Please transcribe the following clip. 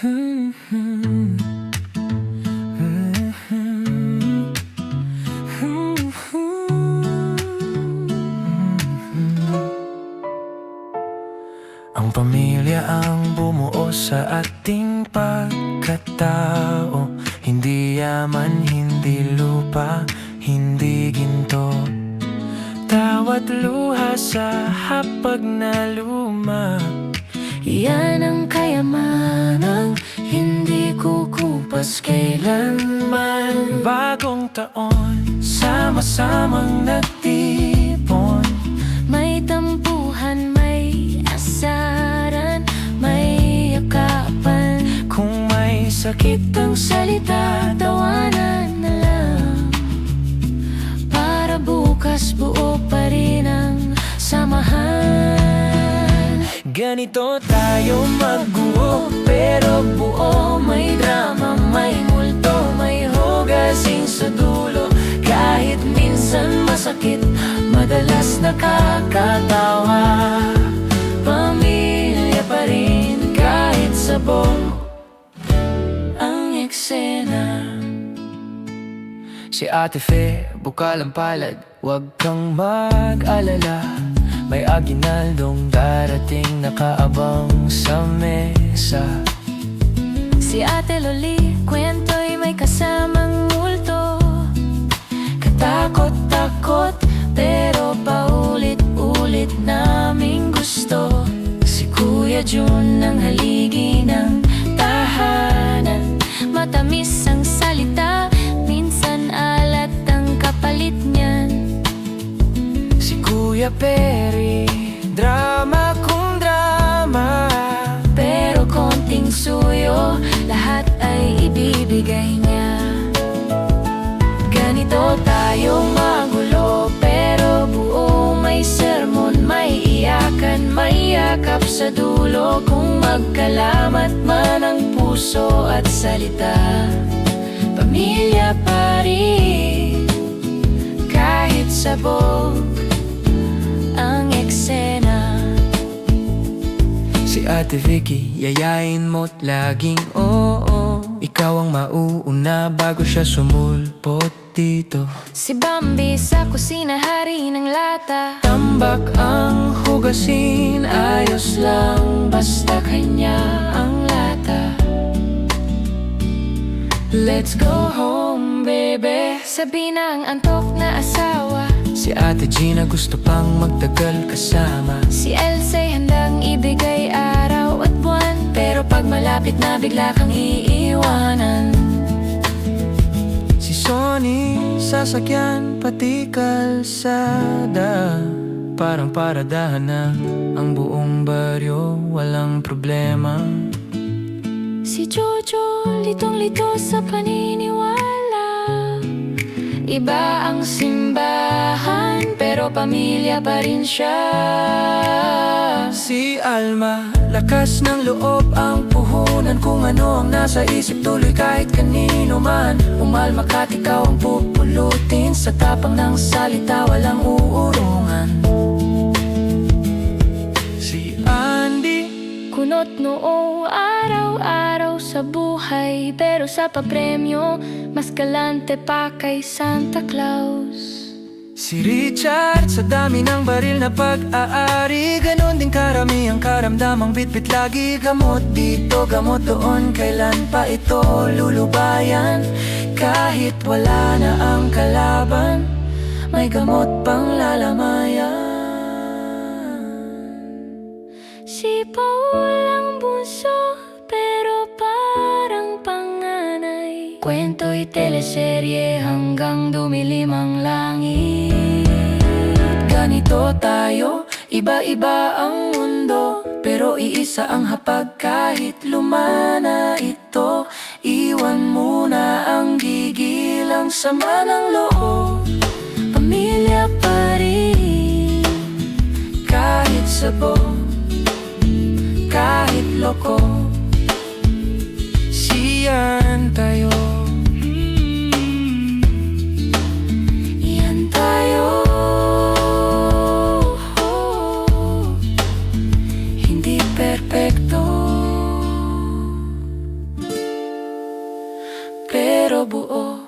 Ang pamilya ang bumuo sa ating pagkatao. Hindi yaman, hindi lupa, hindi ginto. Tawat luha sa hapag na luma. Yan ang kayamanang hindi kukupas kailanman. Bagong taon, sama-samang nagtipon. May tampuhan, may asaran, may yakapan. Kung may sakit ang Salita, tawanan na lang. Para bukas buo pa rin ang samahan. ganito tayo magguo, pero buo. May drama, may multo, may hugasing sa dulo. Kahit minsan masakit, madalas nakakatawa. Pamilya pa rin kahit sabog ang eksena. Si Ate Fe, bukalang palad, huwag kang mag-alala. May aginaldong darating, nakaabang sa mesa. Si Ate Loli, kwento'y may kasamang multo. Katakot-takot, pero paulit-ulit naming gusto. Si Kuya Jun ang haligi ng tahanan. Matamis ang salita, minsan alat ang kapalit niyan. Si Kuya Perry, drama kung drama, pero konting suyo, lahat ay ibibigay niya. Ganito tayo magulo, pero buo. May sermon, may iyakan, may yakap sa dulo. Kung magkalamat man ang puso at salita, pamilya pa rin kahit sabog ang eksena. Si Ate Vicky, yayain mo't laging oo. Ikaw ang mauuna bago siya sumulpot dito. Si Bambi sa kusina, hari ng lata. Tambak ang hugasin, ayos lang basta kanya ang lata. Let's go home, baby, sabi ng antok na asawa. Si Ate Gina gusto pang magtagal kasama. Si Elsay handang ibigay araw at buwan, pero pag malapit na bigla kang iiwanan. Si Sonny, sasakyan pati kalsada. Parang paradahan na ang buong baryo, walang problema. Si Jojo, litong-lito sa paniniwala. Iba ang simbahan, pero pamilya pa rin siya. Si Alma, lakas ng loob ang puhunan. Kung ano ang nasa isip, tuloy kahit kanino man. Umalma ka't ikaw ang pupulutin. Sa tapang ng salita, walang uurungan. Si Andy, kunot noo araw-araw sa buhay, pero sa papremyo, mas galante pa kay Santa Claus. si Richard, sa dami ng baril na pag-aari, ganon din karami ang karamdamang bitbit lagi. Gamot dito, gamot doon, kailan pa ito lulubayan? Kahit wala na ang kalaban, may gamot pang lalamayan. Si Paul ang bunso, pero parang panganay. Kwento'y teleserye hanggang dumilim ang langit. Ganito tayo, iba-iba ang mundo, pero iisa ang hapag kahit lumana ito. Iwan muna ang gigil, ang sama ng loob. Pamilya pa rin kahit sabog, kahit loko. Siyan tayo, Iyan tayo, hindi perpekto, buo.